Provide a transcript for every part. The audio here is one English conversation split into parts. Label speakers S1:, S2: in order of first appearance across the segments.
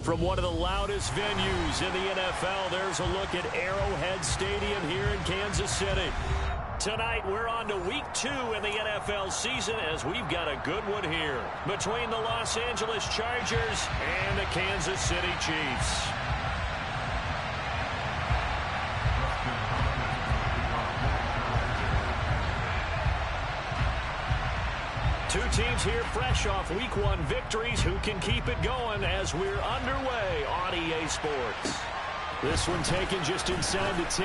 S1: From one of the loudest venues in the NFL, there's a look at Arrowhead Stadium here in Kansas City. Tonight, we're on to week 2 in the NFL season as we've got a good one here between the Los Angeles Chargers and the Kansas City Chiefs. Two teams here fresh off Week 1 victories who can keep it going as we're underway on EA Sports. This one taken just inside the 10.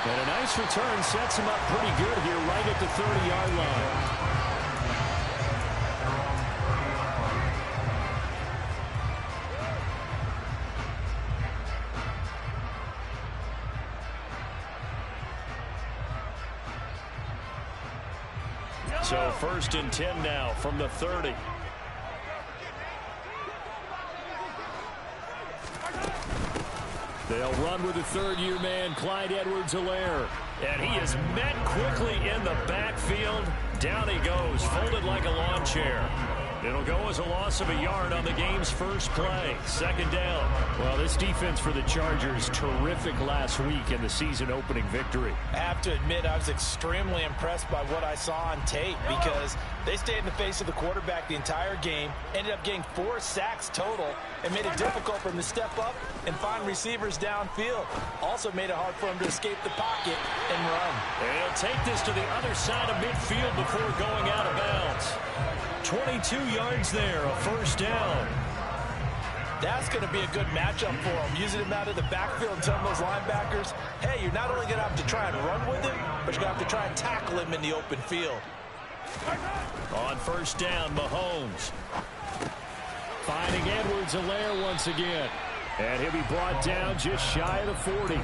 S1: And a nice return sets him up pretty good here right at the 30-yard line. So 1st and 10 now from the 30. They'll run with the third-year man, Clyde Edwards-Helaire. And he is met quickly in the backfield. Down he goes, folded like a lawn chair. It'll go as a loss of a yard on the game's first play. 2nd down. Well, this defense for the Chargers, terrific last week in the season-opening victory.
S2: I have to admit, I was extremely impressed by what I saw on tape because they stayed in the face of the quarterback the entire game, ended up getting 4 sacks total, and made it difficult for him to step up and find receivers downfield. Also made it hard for him to escape the pocket and run.
S1: And he'll take this to the other side of midfield before going out of bounds. 22 yards there, a 1st down.
S2: That's going to be a good matchup for him, using him out of the backfield and telling those linebackers, hey, you're not only going to have to try and run with him, but you're going to have to try and tackle him in the open field.
S1: On 1st down, Mahomes. Finding Edwards-Helaire once again. And he'll be brought down just shy of the 40.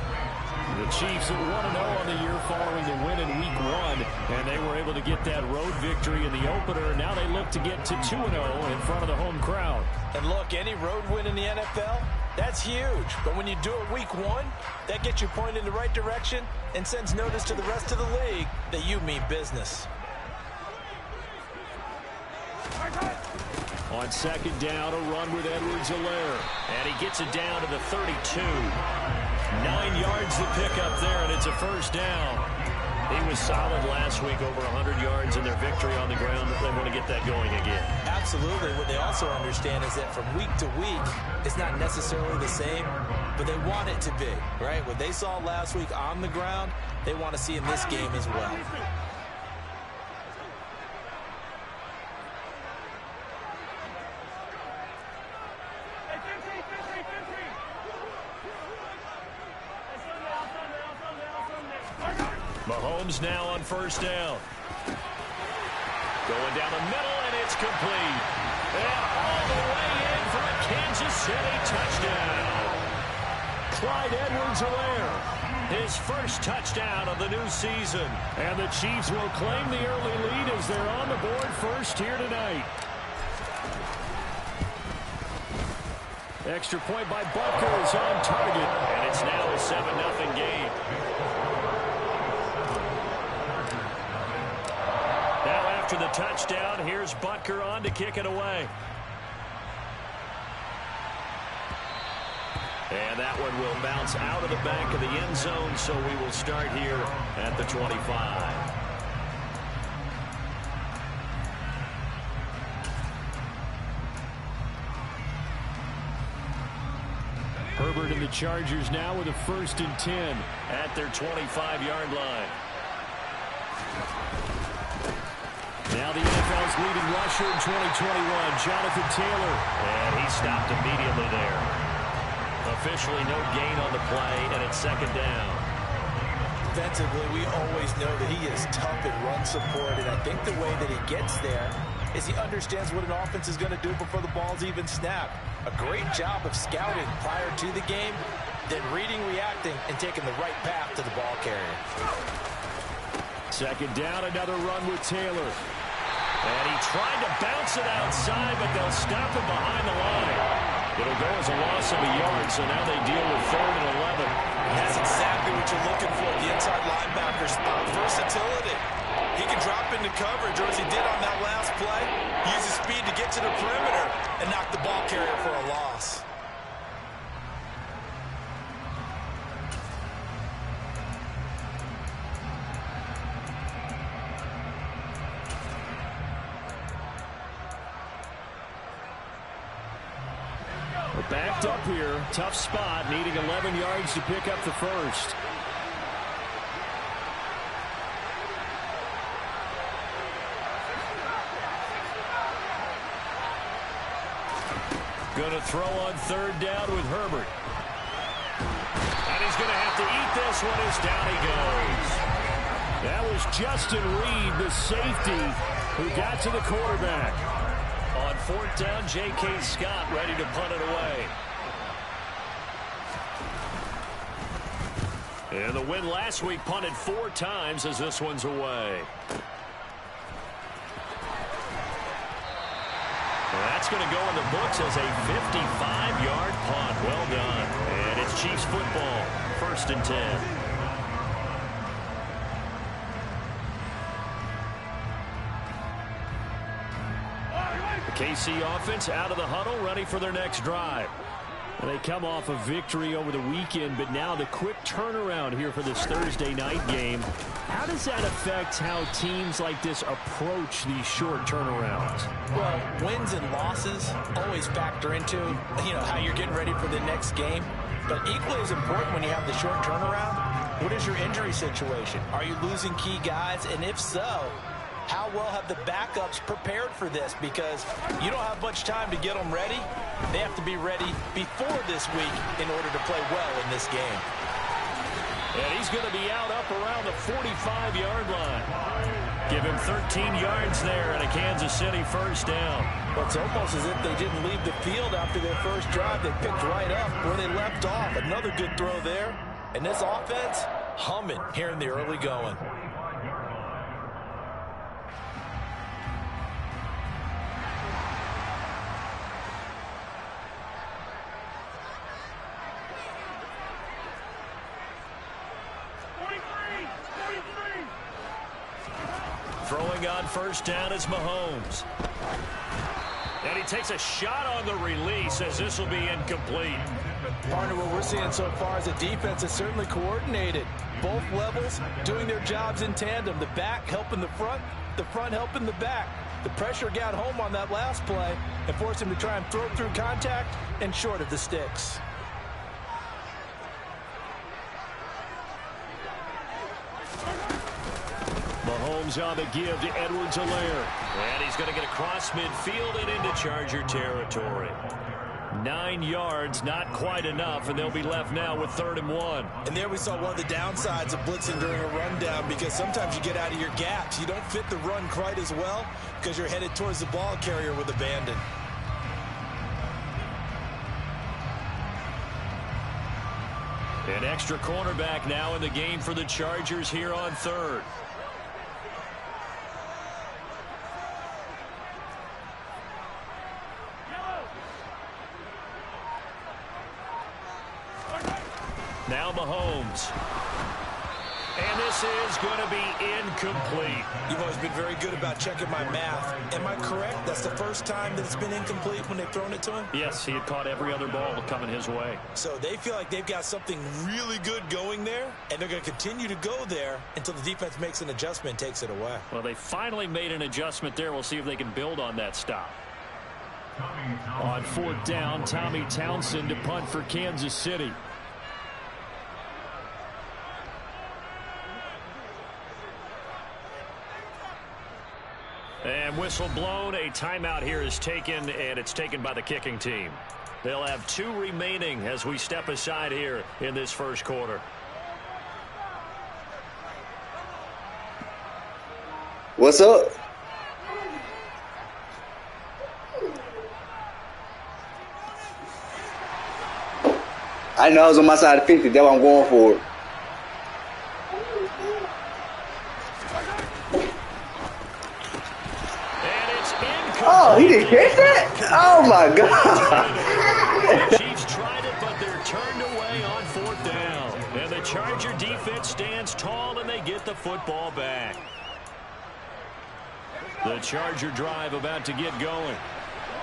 S1: The Chiefs at 1-0 on the year following the win in Week 1, and they were able to get that road victory in the opener. Now they look to get to 2-0 in front of the home crowd.
S2: And look, any road win in the NFL, that's huge. But when you do it Week 1, that gets you pointed in the right direction and sends notice to the rest of the league that you mean business.
S1: On 2nd down, a run with Edwards-Helaire. And he gets it down to the 32. 9 yards to pick up there, and it's a 1st down. He was solid last week, over 100 yards in their victory on the ground. They want to get that going again.
S2: Absolutely. What they also understand is that from week to week, it's not necessarily the same, but they want it to be, right? What they saw last week on the ground, they want to see in this game as well.
S1: Mahomes now on 1st down. Going down the middle, and it's complete. And all the way in for a Kansas City touchdown. Clyde Edwards-Helaire, his 1st touchdown of the new season. And the Chiefs will claim the early lead as they're on the board first here tonight. Extra point by Butker is on target, and it's now a 7-0 game. After the touchdown, here's Butker on to kick it away. And that one will bounce out of the back of the end zone, so we will start here at the 25. Herbert and the Chargers now with a 1st and 10 at their 25-yard line. Now the NFL's leading rusher in 2021, Jonathan Taylor. And he stopped immediately there. Officially no gain on the play, and it's 2nd down.
S2: Defensively, we always know that he is tough at run support, and I think the way that he gets there is he understands what an offense is going to do before the ball's even snapped. A great job of scouting prior to the game, then reading, reacting, and taking the right path to the ball carrier.
S1: 2nd down, another run with Taylor. And he tried to bounce it outside, but they'll stop him behind the line. It'll go as a loss of a yard, so now they deal with 3rd and 11.
S2: That's exactly what you're looking for, the inside linebacker spot. Versatility. He can drop into coverage, or as he did on that last play, use his speed to get to the perimeter. and knocked the ball carrier for a loss.
S1: We're backed up here. Tough spot, needing 11 yards to pick up the first. Going to throw on third down with Herbert. And he's going to have to eat this one as down he goes. That was Justin Reed, the safety, who got to the quarterback. On fourth down, J.K. Scott ready to punt it away. And the win last week punted 4 times as this one's away. That's going to go in the books as a 55-yard punt. Well done. And it's Chiefs football. 1st and 10. The KC offense out of the huddle, ready for their next drive. And they come off a victory over the weekend, but now the quick turnaround here for this Thursday night game. How does that affect how teams like this approach these short turnarounds?
S2: Well, wins and losses always factor into, how you're getting ready for the next game. But equally as important when you have the short turnaround, what is your injury situation? Are you losing key guys? And if so, how well have the backups prepared for this? Because you don't have much time to get them ready. They have to be ready before this week in order to play well in this game.
S1: And he's going to be out up around the 45-yard line. Give him 13 yards there and a Kansas City first down.
S2: Well, it's almost as if they didn't leave the field after their first drive. They picked right up where they left off. Another good throw there. And this offense humming here in the early going.
S1: Throwing on first down is Mahomes. And he takes a shot on the release as this will be incomplete.
S2: Partner, what we're seeing so far is a defense that's certainly coordinated. Both levels doing their jobs in tandem. The back helping the front helping the back. The pressure got home on that last play and forced him to try and throw through contact and short of the sticks.
S1: Mahomes on the give to Edwards-Helaire. And he's going to get across midfield and into Charger territory. 9 yards, not quite enough, and they'll be left now with 3rd and 1.
S2: And there we saw one of the downsides of blitzing during a rundown, because sometimes you get out of your gaps. You don't fit the run quite as well because you're headed towards the ball carrier with abandon.
S1: An extra cornerback now in the game for the Chargers here on 3rd. Now Mahomes. And this is going to be incomplete.
S2: You've always been very good about checking my math. Am I correct? That's the first time that it's been incomplete when they've thrown it to him?
S1: Yes, he had caught every other ball coming his way.
S2: So they feel like they've got something really good going there, and they're going to continue to go there until the defense makes an adjustment and takes it away.
S1: Well, they finally made an adjustment there. We'll see if they can build on that stop. On 4th down, Tommy Townsend to punt for Kansas City. And whistle blown. A timeout here is taken, and it's taken by the kicking team. They'll have 2 remaining as we step aside here in this first quarter.
S3: What's up? I know I was on my side of 50. That's what I'm going for. Oh, he didn't catch that? Oh, my God.
S1: The Chiefs tried it, but they're turned away on 4th down. And the Charger defense stands tall, and they get the football back. The Charger drive about to get going.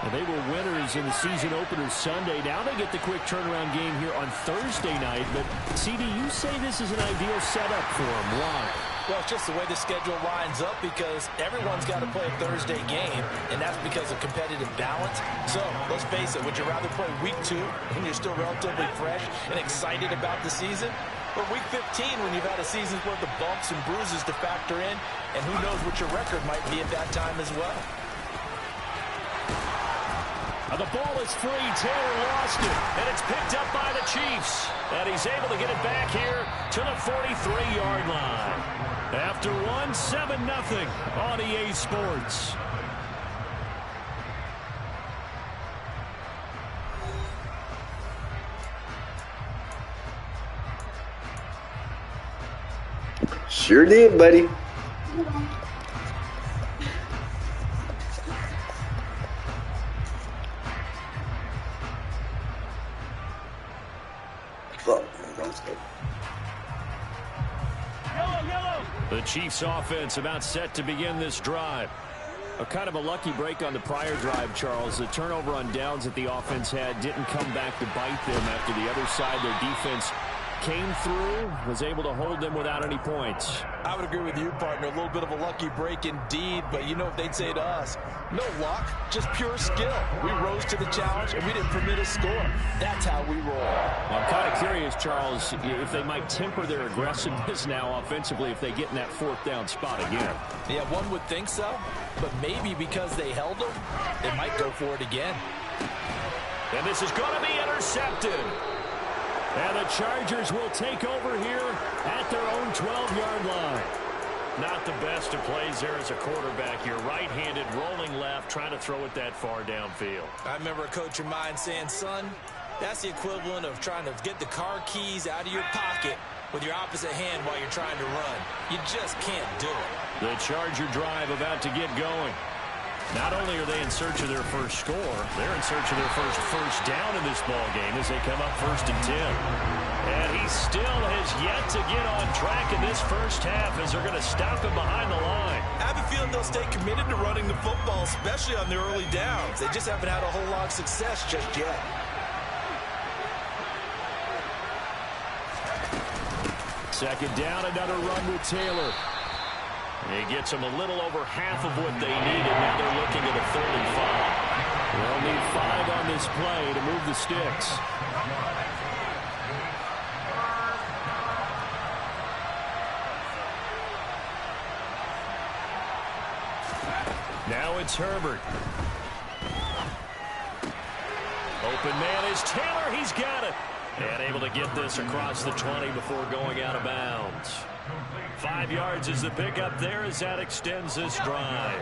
S1: And they were winners in the season opener Sunday. Now they get the quick turnaround game here on Thursday night. But, CD, you say this is an ideal setup for them. Why?
S2: Well, it's just the way the schedule lines up because everyone's got to play a Thursday game, and that's because of competitive balance. So, let's face it, would you rather play week 2 when you're still relatively fresh and excited about the season? Or week 15 when you've had a season's worth of bumps and bruises to factor in, and who knows what your record might be at that time as well.
S1: The ball is free. Taylor lost it, and it's picked up by the Chiefs. And he's able to get it back here to the 43-yard line. After one, 7-0 on EA Sports.
S3: Sure did, buddy.
S1: The Chiefs offense about set to begin this drive. A kind of a lucky break on the prior drive, Charles. The turnover on downs that the offense had didn't come back to bite them after the other side. Their defense came through, was able to hold them without any points.
S2: I would agree with you, partner. A little bit of a lucky break indeed, but you know what they'd say to us? No luck, just pure skill. We rose to the challenge, and we didn't permit a score. That's how we roll.
S1: I'm kind of curious, Charles, if they might temper their aggressiveness now offensively if they get in that fourth down spot again.
S2: Yeah, one would think so, but maybe because they held them, they might go for it again.
S1: And this is going to be intercepted. And the Chargers will take over here at their own 12-yard line. Not the best of plays there as a quarterback. You're right-handed, rolling left, trying to throw it that far downfield.
S2: I remember a coach of mine saying, son, that's the equivalent of trying to get the car keys out of your pocket with your opposite hand while you're trying to run. You just can't do it.
S1: The Charger drive about to get going. Not only are they in search of their first score, they're in search of their first down in this ball game as they come up 1st and 10. And he still has yet to get on track in this first half as they're going to stop him behind the line.
S2: I have a feeling they'll stay committed to running the football, especially on their early downs. They just haven't had a whole lot of success just yet.
S1: Second down, another run with Taylor. He gets them a little over half of what they needed. Now they're looking at a 3rd and 5. They'll need 5 on this play to move the sticks. Now it's Herbert. Open man is Taylor. He's got it. And able to get this across the 20 before going out of bounds. 5 yards is the pickup there as that extends this drive.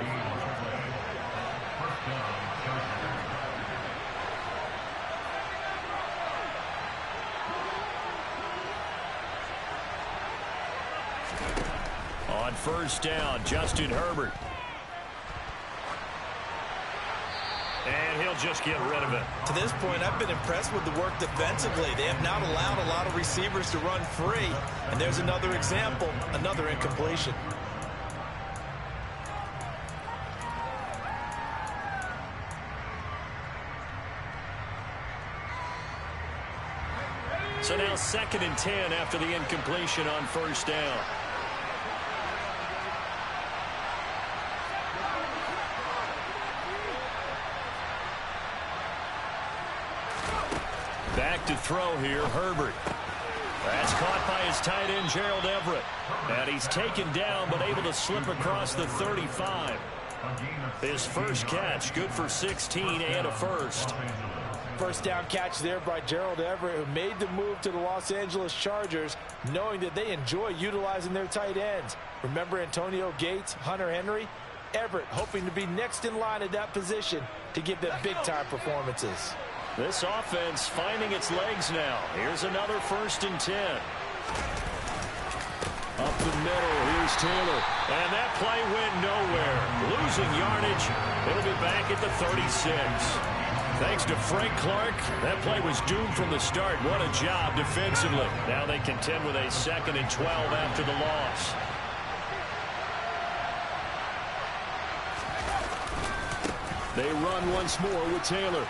S1: On 1st down, Justin Herbert. And he'll just get rid of it.
S2: To this point, I've been impressed with the work defensively. They have not allowed a lot of receivers to run free. And there's another example, another incompletion.
S1: So now 2nd and 10 after the incompletion on 1st down. Back to throw here, Herbert. That's caught by his tight end, Gerald Everett. And he's taken down, but able to slip across the 35. His first catch, good for 16 and a first.
S2: First down catch there by Gerald Everett, who made the move to the Los Angeles Chargers, knowing that they enjoy utilizing their tight ends. Remember Antonio Gates, Hunter Henry? Everett hoping to be next in line at that position to give them big-time performances.
S1: This offense finding its legs now. Here's another 1st and 10. Up the middle, here's Taylor. And that play went nowhere. Losing yardage. It'll be back at the 36. Thanks to Frank Clark, that play was doomed from the start. What a job defensively. Now they contend with a 2nd and 12 after the loss. They run once more with Taylor.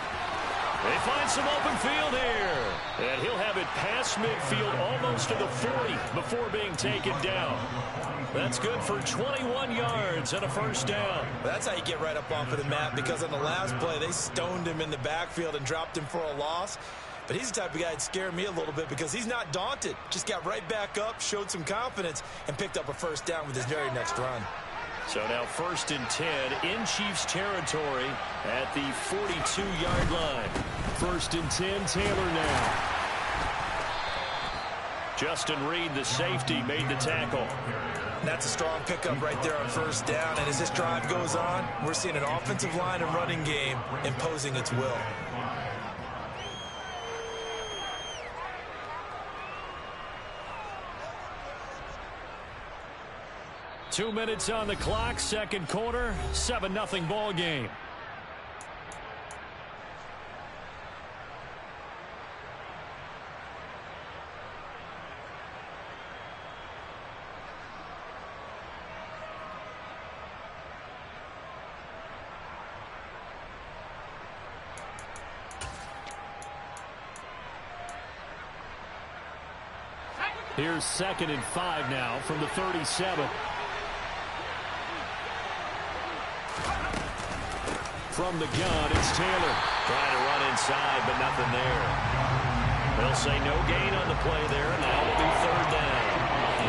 S1: They find some open field here. And he'll have it past midfield almost to the 40 before being taken down. That's good for 21 yards and a first down.
S2: That's how you get right up off of the mat, because on the last play, they stoned him in the backfield and dropped him for a loss. But he's the type of guy that scared me a little bit because he's not daunted. Just got right back up, showed some confidence, and picked up a first down with his very next run.
S1: So now 1st and 10 in Chiefs territory at the 42-yard line. 1st and 10, Taylor now. Justin Reed, the safety, made the tackle.
S2: That's a strong pickup right there on first down. And as this drive goes on, we're seeing an offensive line and running game imposing its will.
S1: Two minutes on the clock, second quarter, 7-0 ball game. Here's 2nd and 5 now from the 37. From the gun, it's Taylor. Trying to run inside, but nothing there. They'll say no gain on the play there, and now it'll be 3rd down.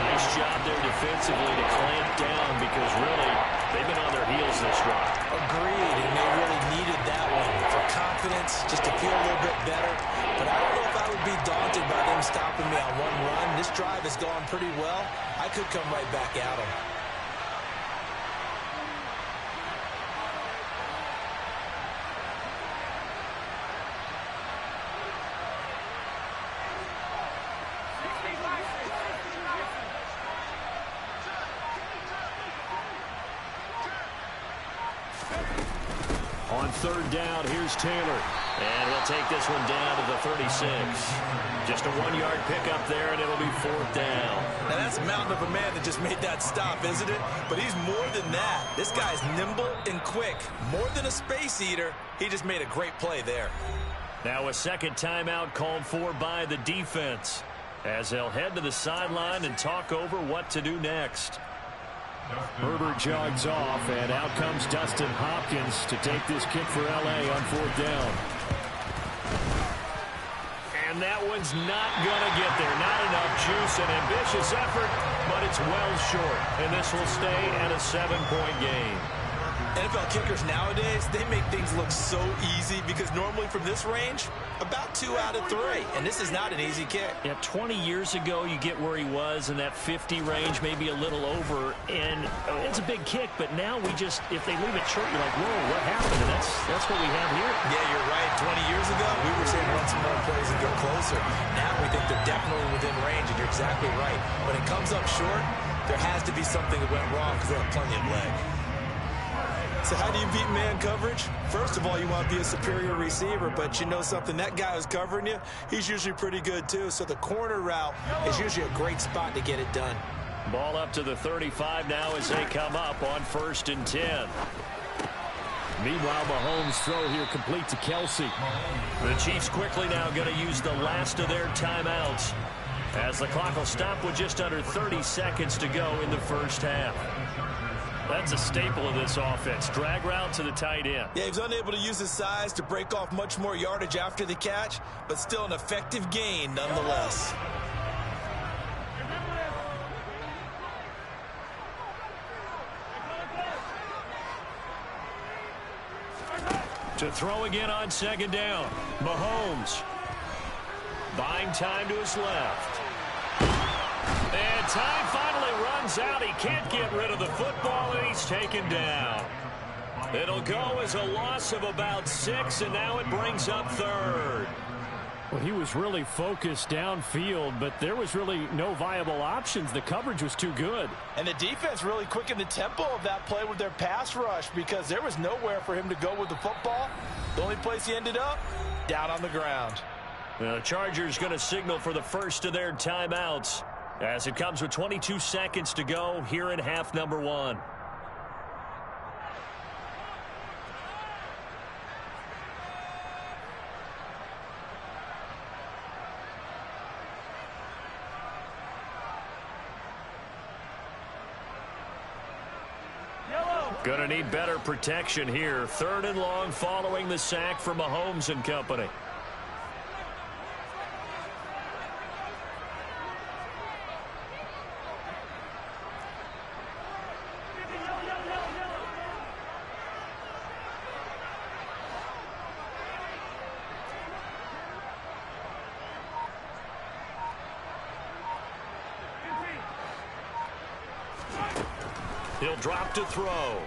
S1: Nice job there defensively to clamp down because really, they've been on their heels this drive.
S2: Agreed, and they really needed that one for confidence, just to feel a little bit better. But I don't know if I would be daunted by them stopping me on one run. This drive has gone pretty well. I could come right back at them.
S1: On 3rd down, here's Taylor. And he'll take this one down to the 36. Just a 1-yard pickup there, and it'll be 4th down.
S2: Now that's a mountain of a man that just made that stop, isn't it? But he's more than that. This guy's nimble and quick. More than a space eater, he just made a great play there.
S1: Now a second timeout called for by the defense as they'll head to the sideline and talk over what to do next. Herbert jogs off, and out comes Dustin Hopkins to take this kick for L.A. on 4th down. And that one's not going to get there. Not enough juice, an ambitious effort, but it's well short. And this will stay at a 7-point game.
S2: NFL kickers nowadays, they make things look so easy because normally from this range, about 2 out of 3. And this is not an easy kick.
S1: Yeah, 20 years ago, you get where he was in that 50 range, maybe a little over. And it's a big kick, but now we just, if they leave it short, you're like, whoa, what happened? And that's what we have here.
S2: Yeah, you're right. 20 years ago, we were saying run some more plays and go closer. Now we think they're definitely within range, and you're exactly right. When it comes up short, there has to be something that went wrong because they have plenty of leg. So how do you beat man coverage? First of all, you want to be a superior receiver, but you know something, that guy who's covering you, he's usually pretty good too. So the corner route is usually a great spot to get it done.
S1: Ball up to the 35 now as they come up on 1st and 10. Meanwhile, Mahomes' throw here complete to Kelsey. The Chiefs quickly now going to use the last of their timeouts as the clock will stop with just under 30 seconds to go in the first half. That's a staple of this offense. Drag route to the tight end.
S2: Yeah, he was unable to use his size to break off much more yardage after the catch, but still an effective gain nonetheless.
S1: To throw again on 2nd down. Mahomes buying time to his left. And time finally runs out. He can't get rid of the football, and he's taken down. It'll go as a loss of about 6, and now it brings up 3rd. Well, he was really focused downfield, but there was really no viable options. The coverage was too good.
S2: And the defense really quickened the tempo of that play with their pass rush because there was nowhere for him to go with the football. The only place he ended up, down on the ground.
S1: The Chargers going to signal for the first of their timeouts as it comes with 22 seconds to go here in half number 1. Gonna need better protection here. 3rd and long following the sack from Mahomes and company. He'll drop to throw.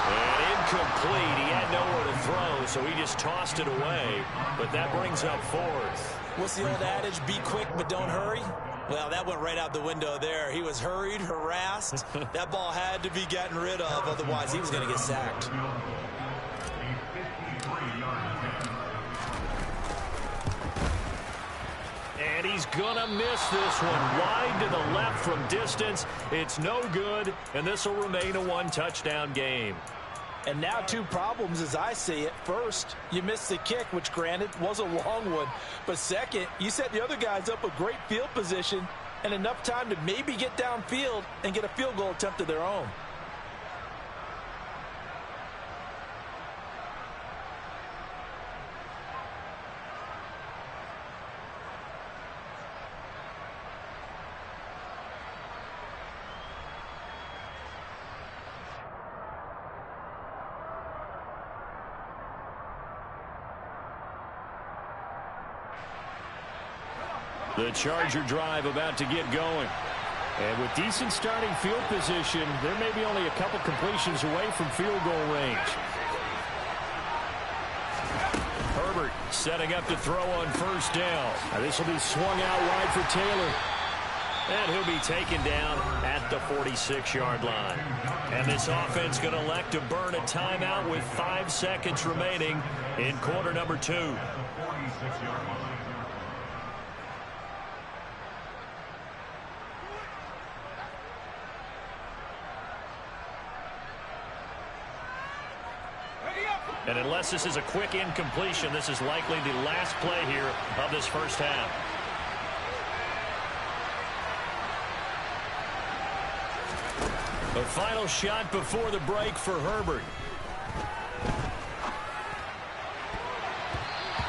S1: And incomplete. He had nowhere to throw, so he just tossed it away. But that brings up 4th.
S2: What's the old adage? Be quick, but don't hurry. Well, that went right out the window there. He was hurried, harassed. That ball had to be gotten rid of, otherwise he was going to get sacked.
S1: And he's going to miss this one. Wide to the left from distance. It's no good, and this will remain a 1-touchdown game.
S2: And now 2 problems as I see it. First, you missed the kick, which granted was a long one. But second, you set the other guys up with great field position and enough time to maybe get downfield and get a field goal attempt of their own.
S1: The Charger drive about to get going. And with decent starting field position, there may be only a couple completions away from field goal range. Herbert setting up to throw on 1st down. Now this will be swung out wide for Taylor. And he'll be taken down at the 46-yard line. And this offense going to elect to burn a timeout with 5 seconds remaining in quarter number 2. And unless this is a quick incompletion, this is likely the last play here of this first half. The final shot before the break for Herbert.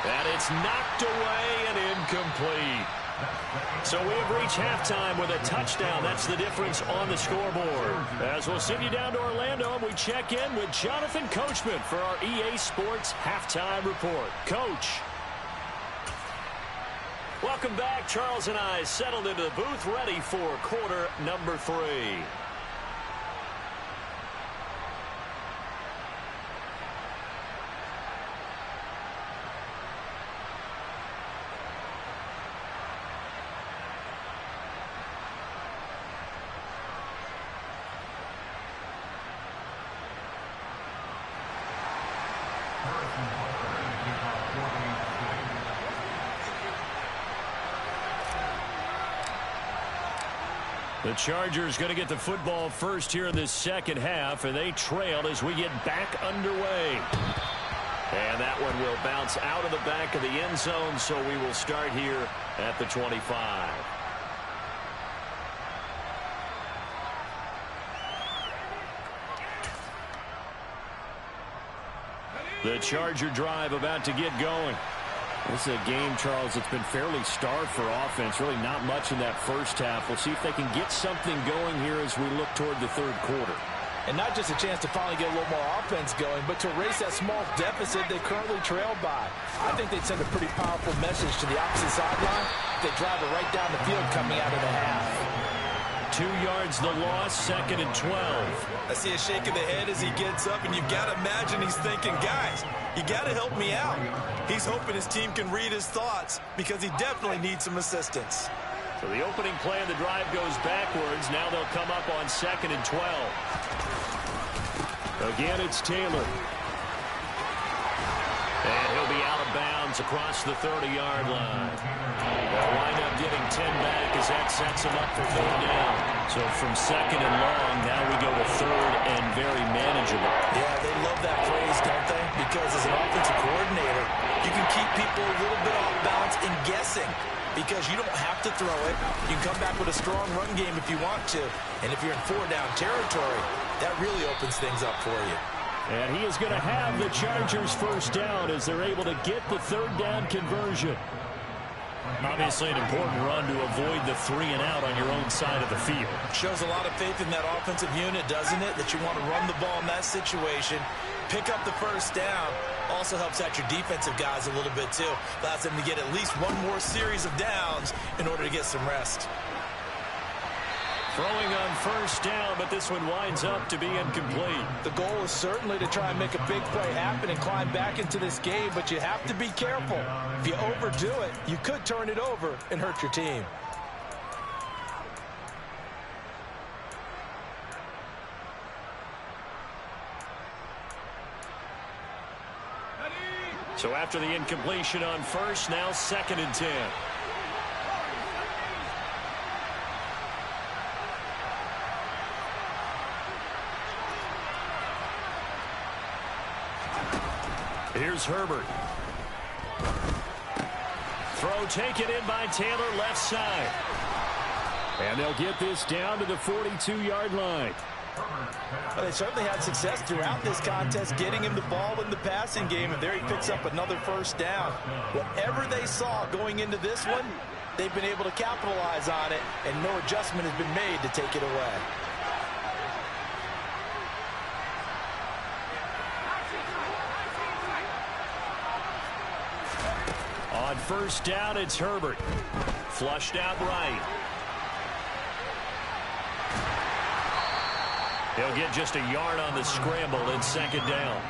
S1: And it's knocked away and incomplete. So we have reached halftime with a touchdown. That's the difference on the scoreboard. As we'll send you down to Orlando, and we check in with Jonathan Coachman for our EA Sports Halftime Report. Coach. Welcome back. Charles and I settled into the booth, ready for quarter number 3. The Chargers going to get the football first here in this second half, and they trailed as we get back underway. And that one will bounce out of the back of the end zone, so we will start here at the 25. The Charger drive about to get going. This is a game, Charles, that's been fairly starved for offense. Really not much in that first half. We'll see if they can get something going here as we look toward the third quarter.
S2: And not just a chance to finally get a little more offense going, but to erase that small deficit they currently trailed by. I think they'd send a pretty powerful message to the opposite sideline if they drive it right down the field coming out of the half.
S1: 2 yards the loss, 2nd and 12.
S2: I see a shake of the head as he gets up, and you've got to imagine he's thinking, guys, you got to help me out. He's hoping his team can read his thoughts because he definitely needs some assistance.
S1: So the opening play of the drive goes backwards. Now they'll come up on 2nd and 12. Again, it's Taylor. And he'll be out of bounds across the 30-yard line. They'll wind up getting 10 back as that sets him up for 3rd down. So from 2nd and long, now we go to 3rd and very manageable.
S2: Yeah, they love that phrase, don't they? Because as an offensive coordinator, you can keep people a little bit off balance and guessing. because you don't have to throw it. You can come back with a strong run game if you want to. And if you're in 4-down territory, that really opens things up for you.
S1: And he is going to have the Chargers first down as they're able to get the third down conversion. Obviously an important run to avoid the 3-and-out on your own side of the field.
S2: Shows a lot of faith in that offensive unit, doesn't it? That you want to run the ball in that situation, pick up the first down. Also helps out your defensive guys a little bit too. Allows them to get at least one more series of downs in order to get some rest.
S1: Throwing on first down, but this one winds up to be incomplete.
S2: The goal is certainly to try and make a big play happen and climb back into this game, but you have to be careful. If you overdo it, you could turn it over and hurt your team.
S1: So after the incompletion on first, now 2nd and 10. Here's Herbert. Throw taken in by Taylor, left side. And they'll get this down to the 42-yard line.
S2: Well, they certainly had success throughout this contest, getting him the ball in the passing game, and there he picks up another first down. Whatever they saw going into this one, they've been able to capitalize on it, and no adjustment has been made to take it away.
S1: On first down, it's Herbert. Flushed out right. He'll get just a yard on the scramble in 2nd down.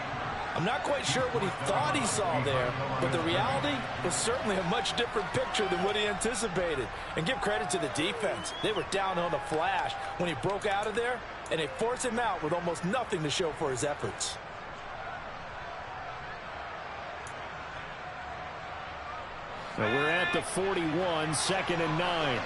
S2: I'm not quite sure what he thought he saw there, but the reality was certainly a much different picture than what he anticipated. And give credit to the defense. They were down on a flash when he broke out of there, and they forced him out with almost nothing to show for his efforts.
S1: So we're at the 41, 2nd and 9.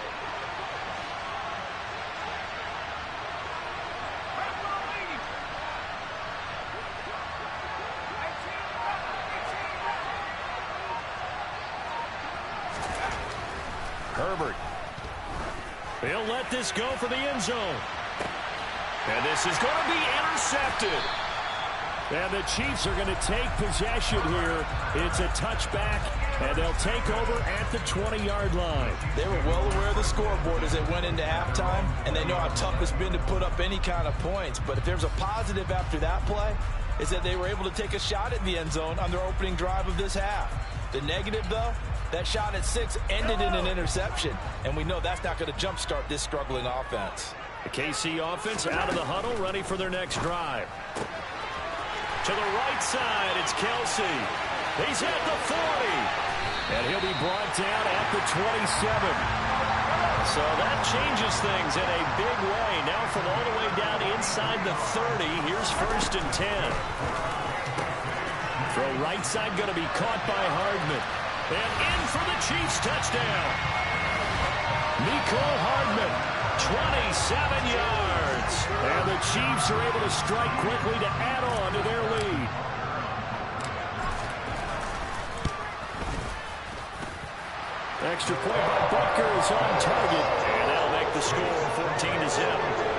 S1: Herbert. He'll let this go for the end zone. And this is going to be intercepted. And the Chiefs are going to take possession here. It's a touchback, and they'll take over at the 20-yard line.
S2: They were well aware of the scoreboard as they went into halftime, and they know how tough it's been to put up any kind of points. But if there's a positive after that play, is that they were able to take a shot at the end zone on their opening drive of this half. The negative, though, that shot at 6 ended in an interception, and we know that's not going to jumpstart this struggling offense.
S1: The KC offense out of the huddle, ready for their next drive. To the right side, it's Kelsey. He's at the 40. And he'll be brought down at the 27. So that changes things in a big way. Now from all the way down inside the 30, here's 1st and 10. Throw right side going to be caught by Hardman. And in for the Chiefs touchdown. Mecole Hardman, 27 yards. And the Chiefs are able to strike quickly to add on to their lead. Extra point by Butker is on target. And that'll make the score 14-0.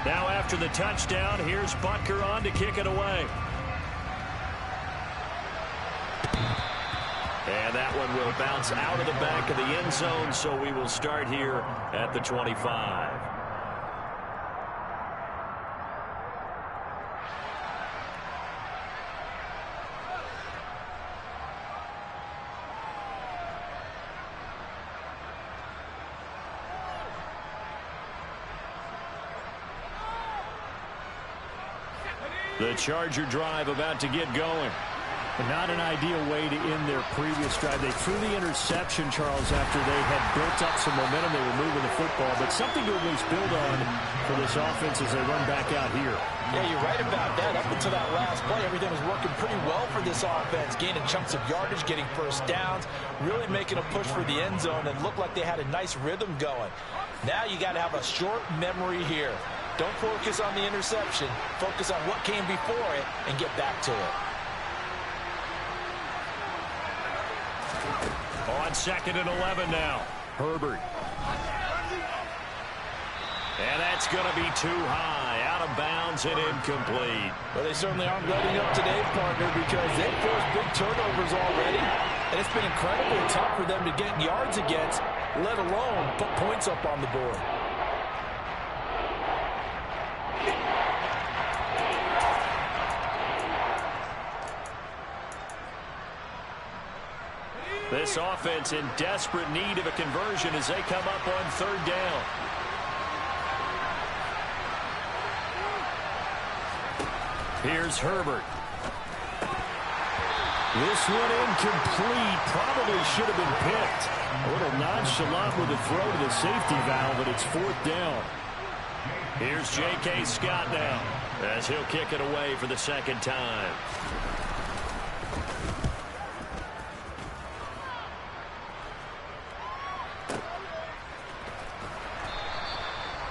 S1: Now after the touchdown, here's Butker on to kick it away. And that one will bounce out of the back of the end zone, so we will start here at the 25. The Charger drive about to get going. Not an ideal way to end their previous drive. They threw the interception, Charles, after they had built up some momentum. They were moving the football, but something to at least build on for this offense as they run back out here.
S2: Yeah, you're right about that. Up until that last play, everything was working pretty well for this offense, gaining chunks of yardage, getting first downs, really making a push for the end zone, and looked like they had a nice rhythm going. Now you got to have a short memory here. Don't focus on the interception. Focus on what came before it and get back to it.
S1: On 2nd and 11 now. Herbert. And that's going to be too high. Out of bounds and incomplete.
S2: Well, they certainly aren't letting up today, partner, because they've forced big turnovers already. And it's been incredibly tough for them to get yards against, let alone put points up on the board.
S1: This offense in desperate need of a conversion as they come up on 3rd down. Here's Herbert. This one incomplete. Probably should have been picked. A little nonchalant with a throw to the safety valve, but it's 4th down. Here's J.K. Scott now as he'll kick it away for the 2nd time.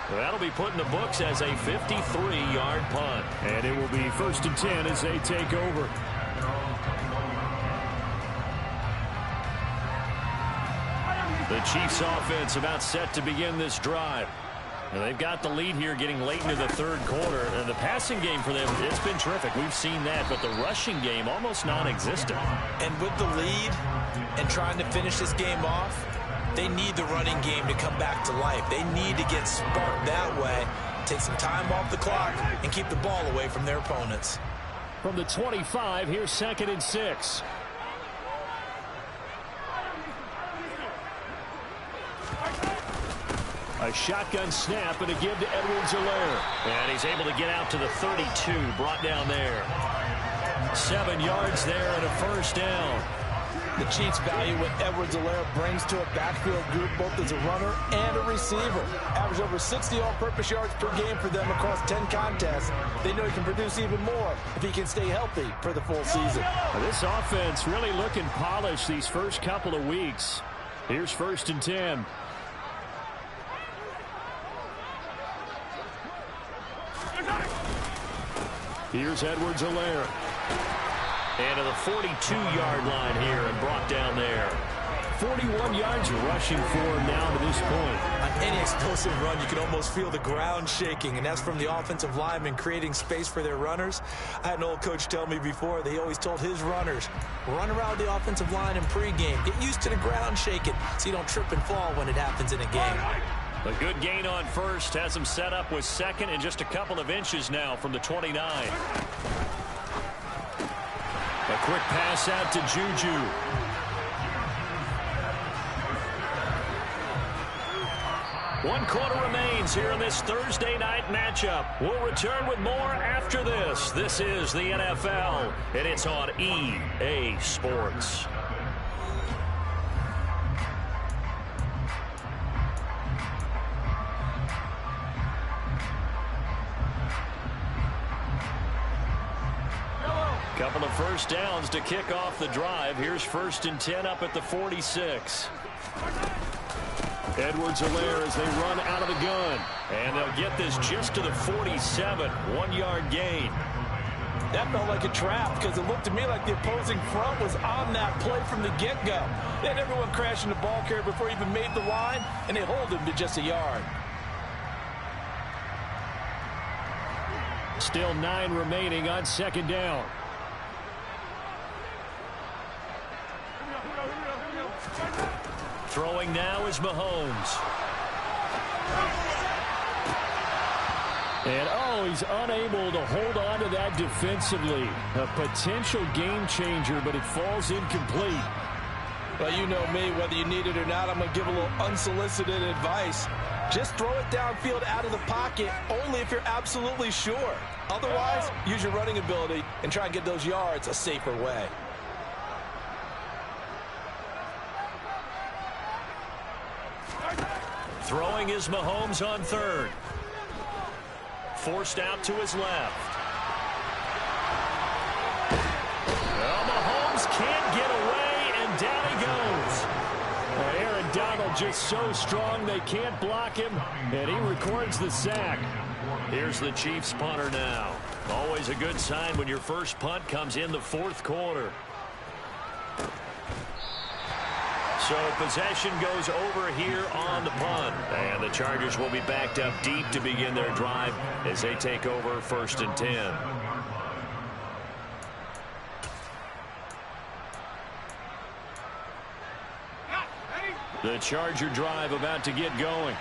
S1: That'll be put in the books as a 53-yard punt. And it will be 1st and 10 as they take over. The Chiefs offense about set to begin this drive. And they've got the lead here getting late into the 3rd quarter. And the passing game for them, it's been terrific. We've seen that. But the rushing game almost non-existent.
S2: And with the lead and trying to finish this game off, they need the running game to come back to life. They need to get sparked that way, take some time off the clock, and keep the ball away from their opponents.
S1: From the 25, here's 2nd and 6. A shotgun snap and a give to Edwards-Helaire. And he's able to get out to the 32, brought down there. 7 yards there and a 1st down.
S2: The Chiefs value what Edwards-Helaire brings to a backfield group, both as a runner and a receiver. Average over 60 all-purpose yards per game for them across 10 contests. They know he can produce even more if he can stay healthy for the full season.
S1: This offense really looking polished these first couple of weeks. Here's 1st and 10. Here's Edwards-Helaire. And to the 42-yard line here and brought down there. 41 yards rushing for him now to this point.
S2: On any explosive run, you can almost feel the ground shaking, and that's from the offensive linemen creating space for their runners. I had an old coach tell me before, they always told his runners, run around the offensive line in pregame. Get used to the ground shaking so you don't trip and fall when it happens in a game.
S1: A good gain on 1st has him set up with 2nd and just a couple of inches now from the 29. A quick pass out to Juju. One quarter remains here in this Thursday night matchup. We'll return with more after this. This is the NFL, and it's on EA Sports. Couple of 1st downs to kick off the drive. Here's 1st and 10 up at the 46. Edwards-Helaire as they run out of the gun. And they'll get this just to the 47. 1-yard gain.
S2: That felt like a trap because it looked to me like the opposing front was on that play from the get-go. They had everyone crashing the ball carrier before he even made the line, and they hold him to just a yard.
S1: Still 9 remaining on 2nd down. Throwing now is Mahomes. And, he's unable to hold on to that defensively. A potential game changer, but it falls incomplete.
S2: Well, you know me, whether you need it or not, I'm going to give a little unsolicited advice. Just throw it downfield out of the pocket only if you're absolutely sure. Otherwise, use your running ability and try and get those yards a safer way.
S1: Throwing is Mahomes on third. Forced out to his left. Well, Mahomes can't get away, and down he goes. And Aaron Donald just so strong they can't block him, and he records the sack. Here's the Chiefs punter now. Always a good sign when your first punt comes in the fourth quarter. So possession goes over here on the punt. And the Chargers will be backed up deep to begin their drive as they take over 1st and 10. The Charger drive about to get going.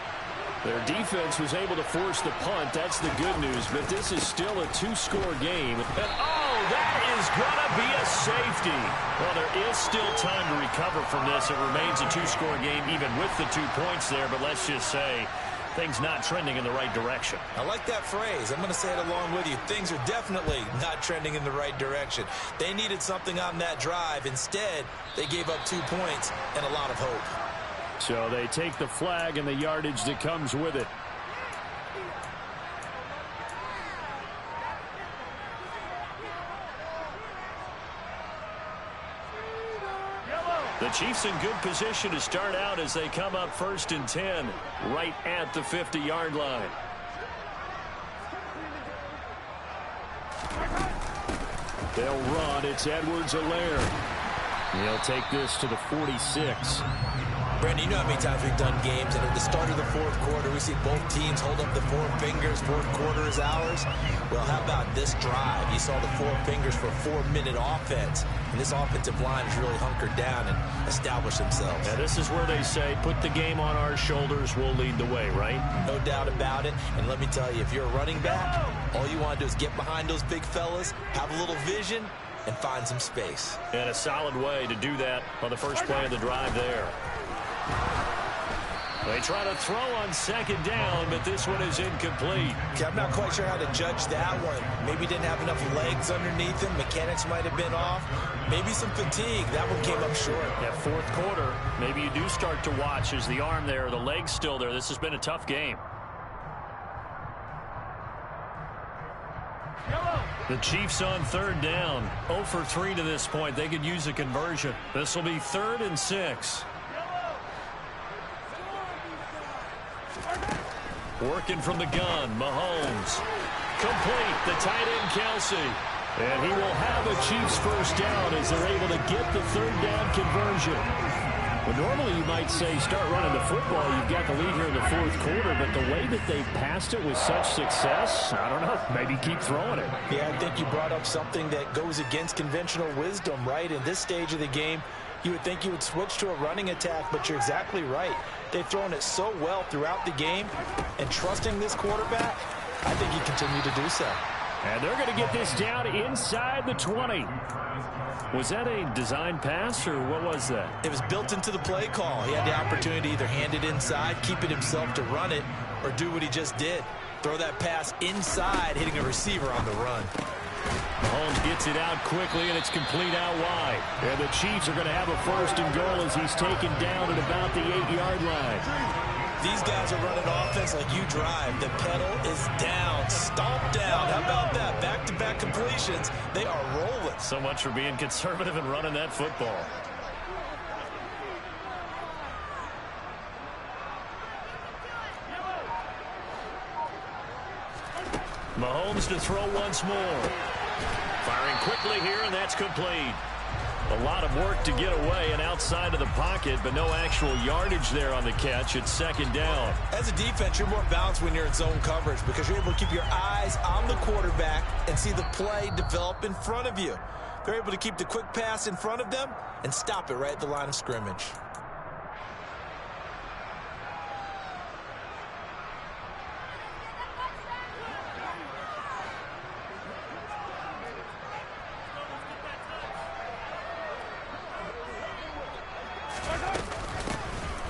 S1: Their defense was able to force the punt. That's the good news. But this is still a two-score game. And, oh, that is going to be a safety. Well, there is still time to recover from this. It remains a two-score game even with the 2 points there. But let's just say things not trending in the right direction.
S2: I like that phrase. I'm going to say it along with you. Things are definitely not trending in the right direction. They needed something on that drive. Instead, they gave up 2 points and a lot of hope.
S1: So they take the flag and the yardage that comes with it. The Chiefs in good position to start out as they come up 1st and 10 right at the 50-yard line. They'll run. It's Edwards-Helaire. He'll take this to the 46.
S2: Brandon, you know how many times we've done games, and at the start of the fourth quarter, we see both teams hold up the 4 fingers, fourth quarter is ours. Well, how about this drive? You saw the 4 fingers for a 4-minute offense, and this offensive line has really hunkered down and established themselves.
S1: Now, this is where they say, put the game on our shoulders, we'll lead the way, right?
S2: No doubt about it, and let me tell you, if you're a running back, all you want to do is get behind those big fellas, have a little vision, and find some space.
S1: And a solid way to do that on the first play of the drive there. They try to throw on 2nd down, but this one is incomplete.
S2: Okay, I'm not quite sure how to judge that one. Maybe didn't have enough legs underneath him. Mechanics might have been off. Maybe some fatigue. That one came up short.
S1: That fourth quarter, maybe you do start to watch. Is the arm there, the leg's still there? This has been a tough game. The Chiefs on 3rd down. 0 for 3 to this point. They could use a conversion. This will be 3rd and 6. Working from the gun, Mahomes. Complete, the tight end, Kelce. And he will have a Chiefs first down as they're able to get the 3rd down conversion. Well, normally you might say start running the football. You've got the lead here in the fourth quarter, but the way that they passed it with such success, I don't know, maybe keep throwing it.
S2: Yeah, I think you brought up something that goes against conventional wisdom, right? In this stage of the game, you would think you would switch to a running attack, but you're exactly right. They've thrown it so well throughout the game, and trusting this quarterback, I think he continued to do so.
S1: And they're going to get this down inside the 20. Was that a design pass, or what was that?
S2: It was built into the play call. He had the opportunity to either hand it inside, keep it himself to run it, or do what he just did. Throw that pass inside, hitting a receiver on the run.
S1: Mahomes gets it out quickly, and it's complete out wide. And the Chiefs are going to have a 1st and goal as he's taken down at about the 8-yard line.
S2: These guys are running offense like you drive. The pedal is down, stomp down. How about that? Back-to-back completions. They are rolling.
S1: So much for being conservative and running that football. Mahomes to throw once more. Firing quickly here, and that's complete. A lot of work to get away and outside of the pocket, but no actual yardage there on the catch. It's 2nd down.
S2: As a defense, you're more balanced when you're in zone coverage because you're able to keep your eyes on the quarterback and see the play develop in front of you. They're able to keep the quick pass in front of them and stop it right at the line of scrimmage.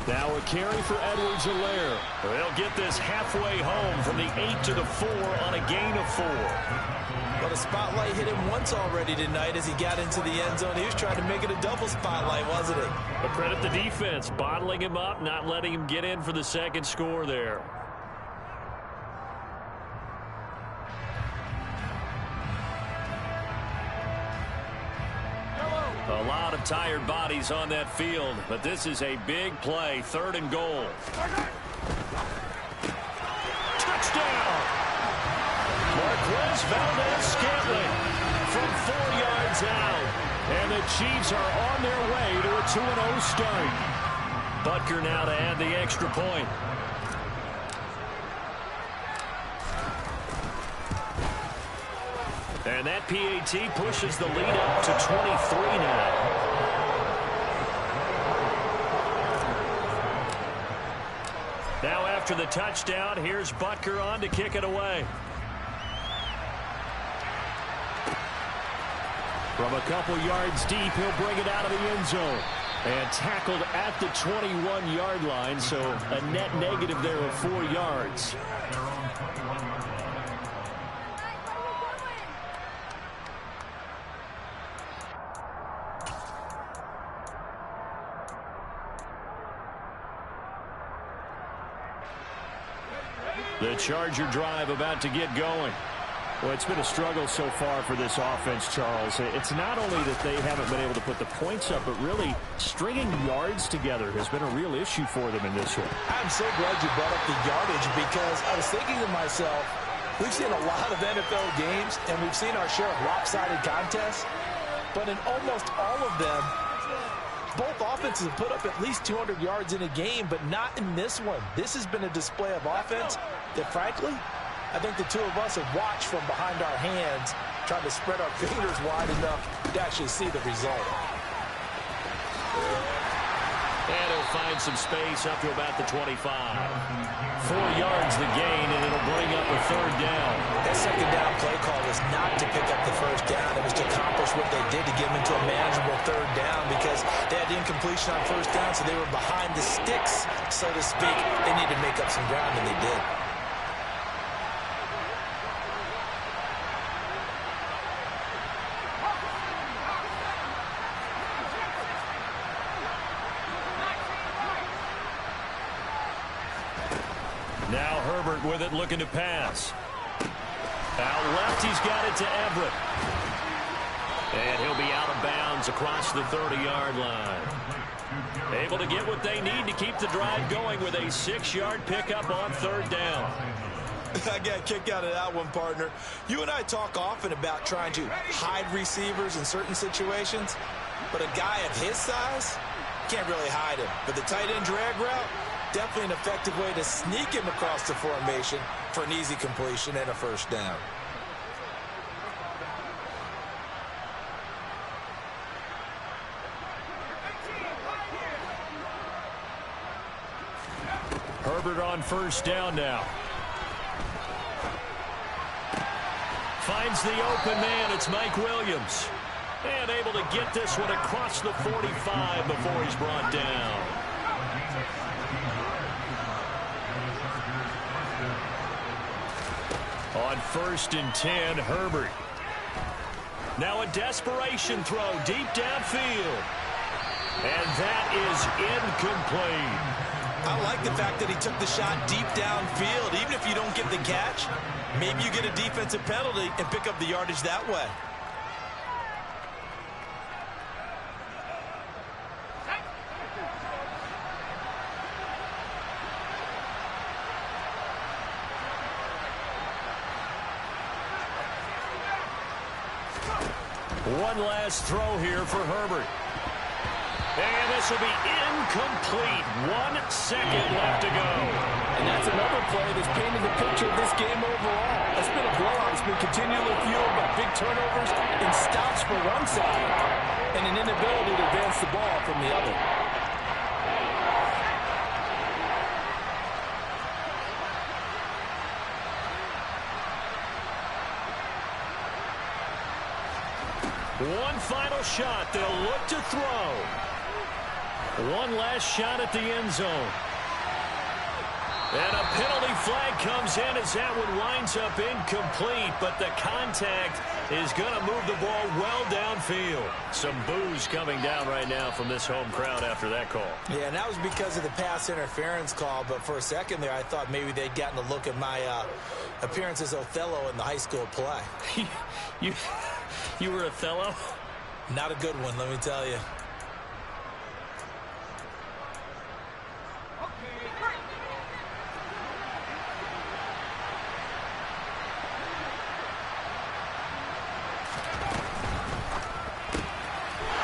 S1: Now a carry for Edwards-Helaire. They'll get this halfway home from the 8 to the 4 on a gain of 4.
S2: Well, the spotlight hit him once already tonight as he got into the end zone. He was trying to make it a double spotlight, wasn't he?
S1: But credit the defense, bottling him up, not letting him get in for the second score there. A lot of tired bodies on that field, but this is a big play, 3rd and goal. Touchdown! Marquez Valdez-Scantling from 4 yards out. And the Chiefs are on their way to a 2-0 start. Butker now to add the extra point. And that PAT pushes the lead up to 23 now. Now after the touchdown, here's Butker on to kick it away. From a couple yards deep, he'll bring it out of the end zone. And tackled at the 21-yard line, so a net negative there of 4 yards. The Charger drive about to get going. Well, it's been a struggle so far for this offense, Charles. It's not only that they haven't been able to put the points up, but really stringing yards together has been a real issue for them in this one.
S2: I'm so glad you brought up the yardage because I was thinking to myself, we've seen a lot of NFL games and we've seen our share of lopsided contests, but in almost all of them, both offenses have put up at least 200 yards in a game, but not in this one. This has been a display of offense that, frankly, I think the two of us have watched from behind our hands, trying to spread our fingers wide enough to actually see the result.
S1: And he'll find some space up to about the 25. 4 yards the gain, and it'll bring up a 3rd down.
S2: That 2nd down play call was not to pick up the 1st down. It was to accomplish what they did to get them into a manageable 3rd down because they had incompletion on 1st down, so they were behind the sticks, so to speak. They needed to make up some ground, and they did.
S1: Now Herbert with it, looking to pass. Out left, he's got it to Everett. And he'll be out of bounds across the 30-yard line. Able to get what they need to keep the drive going with a 6-yard pickup on 3rd down.
S2: I got a kick out of that one, partner. You and I talk often about trying to hide receivers in certain situations, but a guy of his size can't really hide him. But the tight end drag route, definitely an effective way to sneak him across the formation for an easy completion and a 1st down.
S1: Herbert on 1st down now. Finds the open man. It's Mike Williams. And able to get this one across the 45 before he's brought down. On 1st and 10, Herbert. Now a desperation throw deep downfield. And that is incomplete.
S2: I like the fact that he took the shot deep downfield. Even if you don't get the catch, maybe you get a defensive penalty and pick up the yardage that way.
S1: One last throw here for Herbert. And this will be incomplete. 1 second left to go.
S4: And that's another play that's painted the picture of this game overall. It's been a blowout. It's been continually fueled by big turnovers and stops for one side and an inability to advance the ball from the other.
S1: One final shot. They'll look to throw. One last shot at the end zone. And a penalty flag comes in as that one winds up incomplete, but the contact is going to move the ball well downfield. Some boos coming down right now from this home crowd after that call.
S2: Yeah, and that was because of the pass interference call, but for a second there, I thought maybe they'd gotten a look at my appearance as Othello in the high school play.
S1: You were Othello?
S2: Not a good one, let me tell you.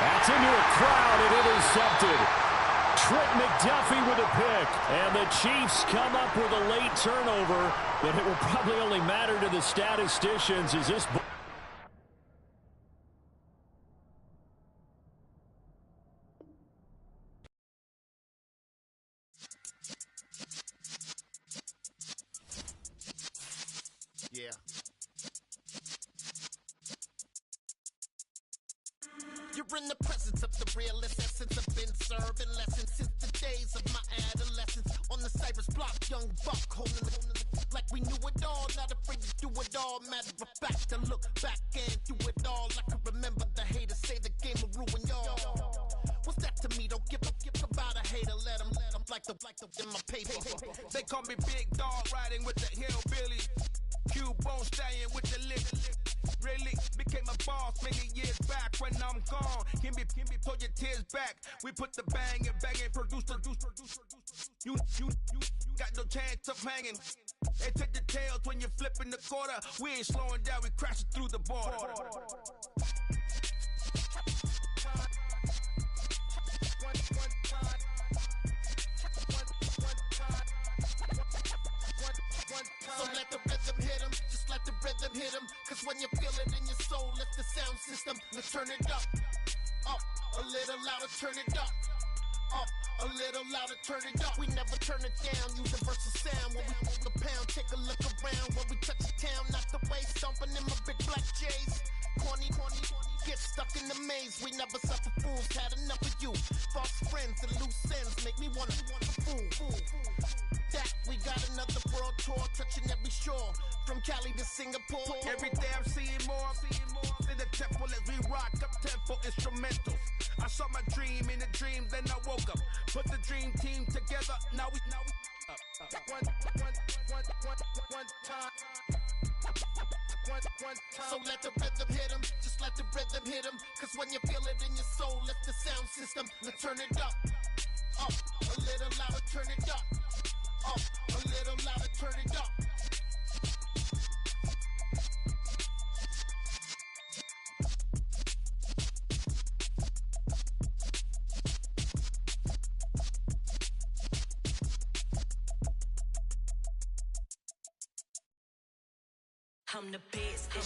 S1: That's into a crowd and intercepted. Trent McDuffie with a pick. And the Chiefs come up with a late turnover, but it will probably only matter to the statisticians as this ball.
S5: Yeah. You're in the presence of the realest essence. I've been serving lessons since the days of my adolescence. On the Cypress block, young buck holding the like we knew it all. Not afraid to do it all. Matter of fact, to look back and do it all. I can remember the haters say the game will ruin y'all. What's that to me? Don't give about a hater. Let them like the in my paper.
S6: They call me Big Dog, riding with the hillbilly. Q-Bone stallion with the lip. Really became a boss many years back. When I'm gone, can be pull your tears back. We put the bang and produce. You got no chance of hanging. They take the tails when you're flipping the quarter. We ain't slowing down, we crashing through the border.
S5: So let the rhythm hit him, just let the rhythm hit him. Cause when you feel it in your soul, lift the sound system. Let's turn it up, a little louder, turn it up, a little louder, turn it up. We never turn it down, universal sound. When we hold the pound, take a look around. When we touch the town, not the way, stomping in my big black J's. Corny, get stuck in the maze. We never suffer fools, had enough of you. False friends and loose ends make me wanna fool. That we got another world tour, touching every shore, from Cali to Singapore.
S6: Every day I'm seeing more in the temple as we rock up tempo instrumentals. I saw my dream in a dream, then I woke up. Put the dream team together, now we one time.
S5: So let the rhythm hit him, just let the rhythm hit him. Cause when you feel it in your soul, lift the sound system. Let's turn it up, a little louder, turn it up, a little louder, turn it up.
S7: I'm the best.